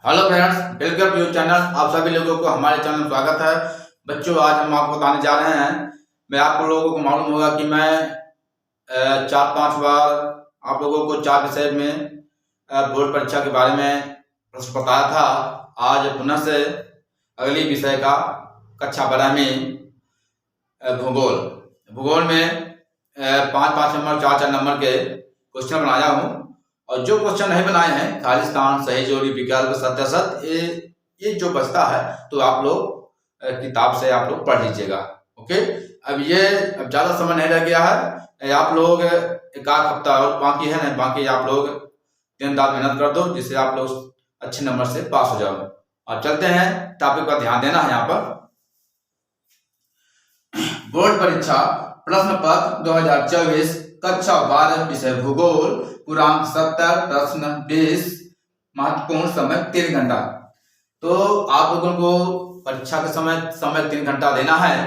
Hello friends, welcome to channel. आप सभी लोगों को हमारे चैनल में स्वागत है। बच्चों, आज हम आपको बताने जा रहे हैं। मैं आप लोगों को मालूम होगा कि मैं 4-5 बार आप लोगों को 4 विषय में बोर्ड परीक्षा के बारे में प्रश्न बताया था। आज पुनः से अगली विषय का कक्षा 12 में भूगोल भूगोल में 5-5 नंबर 4-4 नंबर के क्वेश्चन बनाया हूँ। और जो क्वेश्चन नहीं बनाए हैं, खालिस्तान, सही जोड़ी, विकल्प, सत्य सत्य, ये जो बचता है तो आप लोग किताब से आप लोग पढ़ लीजिएगा। ओके, अब ज्यादा समय नहीं रह गया है। आप लोग एक आध हफ्ता और बाकी है ना, बाकी आप लोग दिन रात मेहनत कर दो, जिससे आप लोग अच्छे नंबर से पास हो जाओ। और चलते हैं, टॉपिक पर ध्यान देना है। यहाँ पर बोर्ड परीक्षा प्रश्न पत्र 2024 कक्षा 12 विषय भूगोल, पूर्णांक 70, प्रश्न 20, महत्वपूर्ण समय 3 घंटा। तो आप लोगों को परीक्षा के समय 3 घंटा देना है।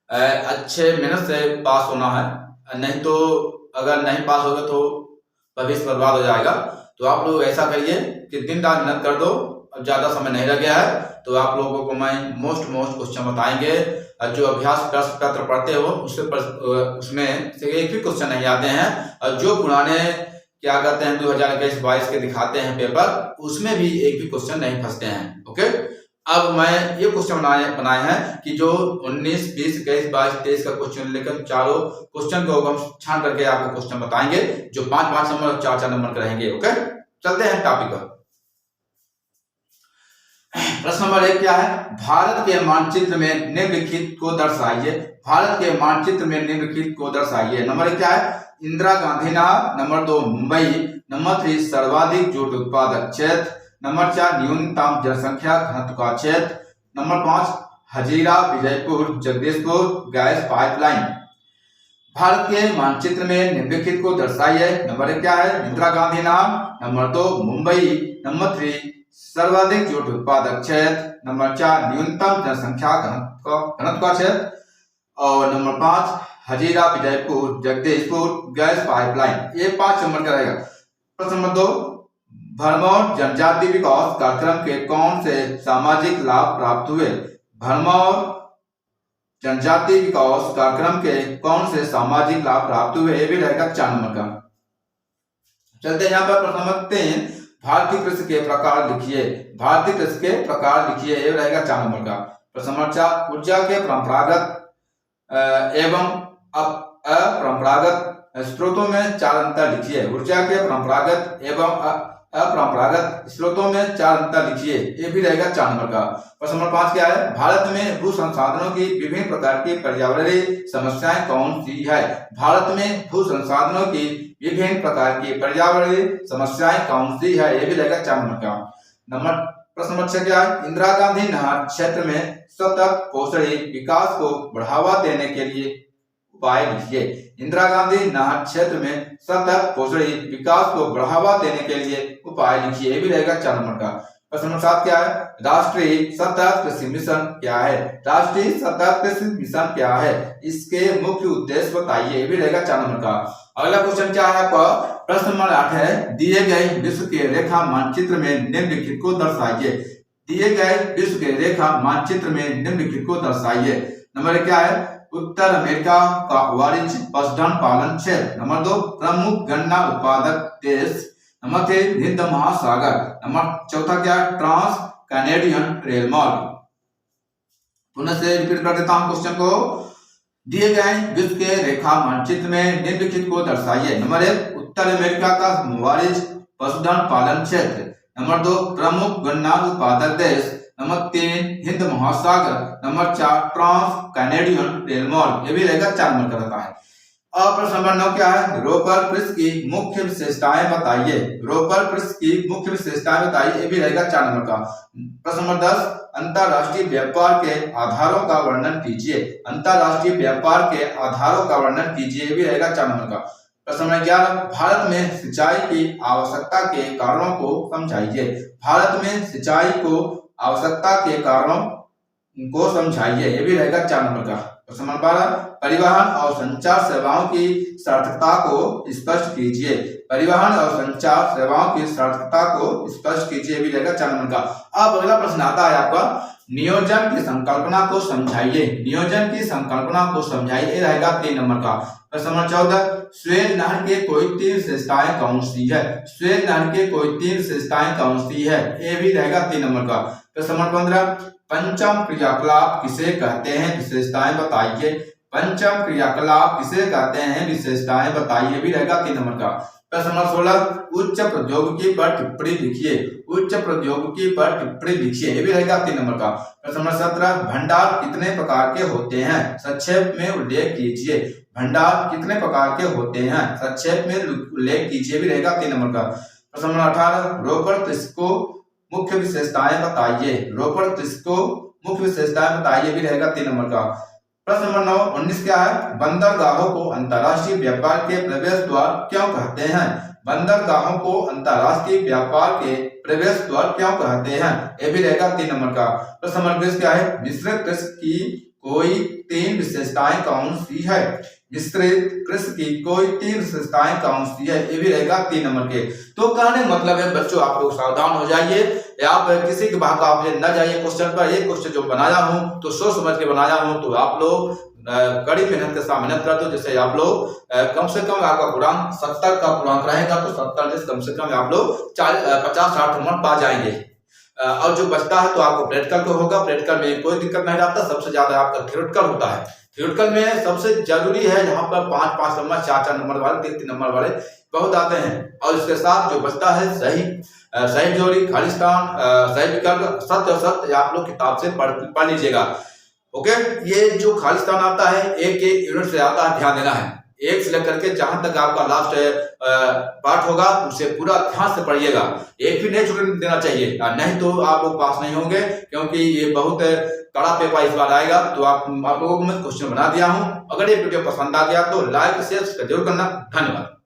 अच्छे मेहनत से पास होना है, नहीं तो अगर नहीं पास होगा तो भविष्य बर्बाद हो जाएगा। तो आप लोग ऐसा करिए कि दिन रात मेहनत कर दो। अब ज्यादा समय नहीं लग गया है तो आप लोगों को मैं मोस्ट क्वेश्चन बताएंगे। जो अभ्यास प्रश्न पत्र पढ़ते हो उसमें से एक भी क्वेश्चन नहीं आते हैं। और जो पुराने क्या कहते हैं 2021-22 के दिखाते हैं पेपर, उसमें भी एक भी क्वेश्चन नहीं फंसते हैं। ओके, अब मैं ये क्वेश्चन बनाए हैं कि जो 19, 20, 21, 22, 23 का क्वेश्चन लेकर चारों क्वेश्चन को हम छान करके आपको क्वेश्चन बताएंगे, जो 5-5 नंबर और 4-4 नंबर के रहेंगे। ओके, चलते हैं टॉपिक पर। प्रश्न नंबर 1 क्या है? भारत के मानचित्र में निम्नलिखित को दर्शाइए। भारत के मानचित्र में निम्नलिखित को दर्शाइए। नंबर 1 क्या है? इंदिरा गांधी नगर। नंबर 2 मुंबई। नंबर 3 सर्वाधिक जूट उत्पादक क्षेत्र। नंबर 4 न्यूनतम जनसंख्या घनत्व का क्षेत्र। Number 5 Hazira, Vijaypur, Jagdishpur gas pipeline. Bharat के मानचित्र में निम्नलिखित को दर्शाइए। नंबर 1 क्या है? इंदिरा गांधी नगर। नंबर 2 मुंबई। नंबर 3 सर्वाधिक जूट उत्पादक क्षेत्र। नंबर 4 न्यूनतम जनसंख्या घनत्व का क्षेत्र। और number 5 Hazira, Vijaypur, Jagdishpur gas pipeline. ये 5 नंबर का रहेगा। प्रश्न नंबर 2, भरमौर जनजाति विकास कार्यक्रम के कौन से सामाजिक लाभ प्राप्त हुए? भरमौर जनजाति विकास कार्यक्रम के कौन से सामाजिक लाभ प्राप्त हुए? ये भी रहेगा 4 नंबर का। चलते हैं यहाँ पर प्रश्न नंबर 3, भारतीय कृषि के प्रकार लिखिए। भारतीय कृषि के प्रकार लिखिए, ये रहेगा 4 नंबर का। प्रश्न नंबर 4, ऊर्जा के परंपरागत एवं अपरंपरागत स्रोतों में 4 अंतर लिखिए। ऊर्जा के परंपरागत एवं अपरंपरागत स्रोतों में 4 अंतर लिखिए, ये भी रहेगा 4 नंबर का। प्रश्न नंबर 5 क्या है? भारत में भू संसाधनों की विभिन्न प्रकार की पर्यावरणीय समस्याएं कौन सी है? भारत में भू संसाधनों की विभिन्न प्रकार की पर्यावरणीय समस्याएं कौन सी है? ये भी रहेगा 4 नंबर का। प्रश्न नंबर 6 क्या है? इंदिरा गांधी नहर क्षेत्र में सतत पोषणी विकास को बढ़ावा देने के लिए उपाय लिखिए। इंदिरा गांधी नहर क्षेत्र में सतत पोषणी विकास को बढ़ावा देने के लिए उपाय लिखिए, ये भी रहेगा 4 नंबर का। प्रश्न नंबर 7 क्या है? राष्ट्रीय सतत कृषि मिशन क्या है? राष्ट्रीय सतत कृषि मिशन क्या है? इसके मुख्य उद्देश्य बताइए, ये भी रहेगा 4 नंबर का। अगला क्वेश्चन क्या है आपका? प्रश्न नंबर 8 है, दिए गए विश्व के रेखा मानचित्र में निम्नलिखित को दर्शाइए। दिए गए विश्व के रेखा मानचित्र में निम्नलिखित को दर्शाइए। नंबर 1 क्या है? उत्तर अमेरिका का वाणिज्य पशुधन पालन क्षेत्र। नंबर 2 प्रमुख गन्ना उत्पादक देश। नंबर 3 हिंद महासागर। नंबर 4 क्या? ट्रांस कैनेडियन रेल मार्ग। पुनः से रिपीट कर देता हूं क्वेश्चन को। दिए गए विश्व के रेखा मानचित्र में निम्नलिखित को दर्शाइए। नंबर 1 उत्तर अमेरिका का वाणिज्य पशुधन पालन क्षेत्र। नंबर 2 प्रमुख गन्ना उत्पादक देश। नंबर 3 हिंद महासागर। नंबर 4 ट्रांस कैनेडियन रेल मार्ग, ये भी रहेगा 4 नंबर का रहता है। और प्रश्न नंबर 9 क्या है? रोपर कृषि की मुख्य विशेषताएं बताइए। रोपर कृषि की मुख्य विशेषताएं बताइए, ये भी रहेगा 4 नंबर का। प्रश्न नंबर 10, अंतरराष्ट्रीय व्यापार के आधारों का वर्णन कीजिए। अंतरराष्ट्रीय व्यापार के आधारों का वर्णन कीजिए, ये भी रहेगा 4 नंबर का। प्रश्न नंबर 11, भारत में सिंचाई की आवश्यकता के कारणों को समझाइए। भारत में सिंचाई को आवश्यकता के कारणों को समझाइए, ये भी रहेगा 4 नंबर का। प्रश्न नंबर 12, परिवहन और संचार सेवाओं की सार्थकता को स्पष्ट कीजिए। परिवहन और संचार सेवाओं की सार्थकता को स्पष्ट कीजिए, भी रहेगा 4 नंबर का। अब अगला प्रश्न आता है आपका, नियोजन की संकल्पना को समझाइए। नियोजन की संकल्पना को समझाइए, ये रहेगा 3 नंबर का। प्रश्न नंबर 14, स्वेज नहर के कोई 3 विशेषताएं कौन सी है? स्वेज नहर के कोई 3 विशेषताएं कौन सी है? ये भी रहेगा 3 नंबर का। प्रश्न नंबर 15, पंचम क्रियाकलाप किसे कहते हैं? विशेषताएं बताइए। पंचम क्रियाकलाप किसे कहते हैं? विशेषताएं बताइए, भी रहेगा 3 नंबर का। प्रश्न नंबर 16, उच्च प्रौद्योगिकी पर टिप्पणी लिखिए। उच्च प्रौद्योगिकी पर टिप्पणी लिखिए, ये भी रहेगा 3 नंबर का। प्रश्न नंबर 17, भंडार कितने प्रकार के होते हैं? संक्षेप में उल्लेख कीजिए। भंडार कितने प्रकार के होते हैं? संक्षेप में उल्लेख कीजिए, भी रहेगा 3 नंबर का। प्रश्न नंबर 18, रोपड़ तिस्को मुख्य विशेषताएं बताइए। रोपड़ तिस्को मुख्य विशेषताएं बताइए, भी रहेगा 3 नंबर का। प्रश्न नंबर 19 क्या है? बंदरगाहों को अंतर्राष्ट्रीय व्यापार के प्रवेश द्वार क्यों कहते हैं? बंदरगाहों को अंतर्राष्ट्रीय व्यापार के प्रवेश द्वार क्यों कहते हैं? ये भी रहेगा 3 नंबर का। प्रश्न नंबर 20 क्या है? मिश्रित कृषि की कोई 3 विशेषताएं कौन सी है? मिश्रित कृषि की कोई 3 विशेषताएं कौन सी है? ये भी रहेगा 3 नंबर के। तो कहने मतलब है बच्चों, आप लोग सावधान हो जाइए, आप किसी के बहकावे में न जाइए। क्वेश्चन पर ये क्वेश्चन जो बनाया हूँ तो सोच समझ के बनाया हूँ, तो आप लोग कड़ी मेहनत के साथ मेहनत कर दो, जैसे आप लोग कम से कम आपका पूर्णांक 70 का पूर्णांक रहेगा, तो 70 कम से कम आप लोग 50-60 नंबर पा जाएंगे। और जो बचता है तो आपको प्रैक्टिकल को होगा। प्रैक्टिकल में कोई दिक्कत नहीं रहता, सबसे ज्यादा आपका थ्योरेटिकल होता है। थ्योरेटिकल में सबसे जरूरी है यहाँ पर 5-5 नंबर, 4-4 नंबर वाले, 3-3 नंबर वाले बहुत आते हैं। और इसके साथ जो बचता है सही जोड़ी, खालिस्तान, सही विकल्प, सत्य और सत्य आप लोग किताब से पढ़ लीजिएगा। ओके, ये जो खालिस्तान आता है एक यूनिट से आता है, ध्यान देना है। 1 से लेकर के जहां तक आपका लास्ट पार्ट होगा उसे पूरा ध्यान से पढ़िएगा, एक भी नहीं छूटने देना चाहिए, नहीं तो आप लोग पास नहीं होंगे, क्योंकि ये बहुत कड़ा पेपर इस बार आएगा। तो आप लोगों को मैं क्वेश्चन बना दिया हूं। अगर ये वीडियो पसंद आ गया तो लाइक शेयर जरूर करना। धन्यवाद।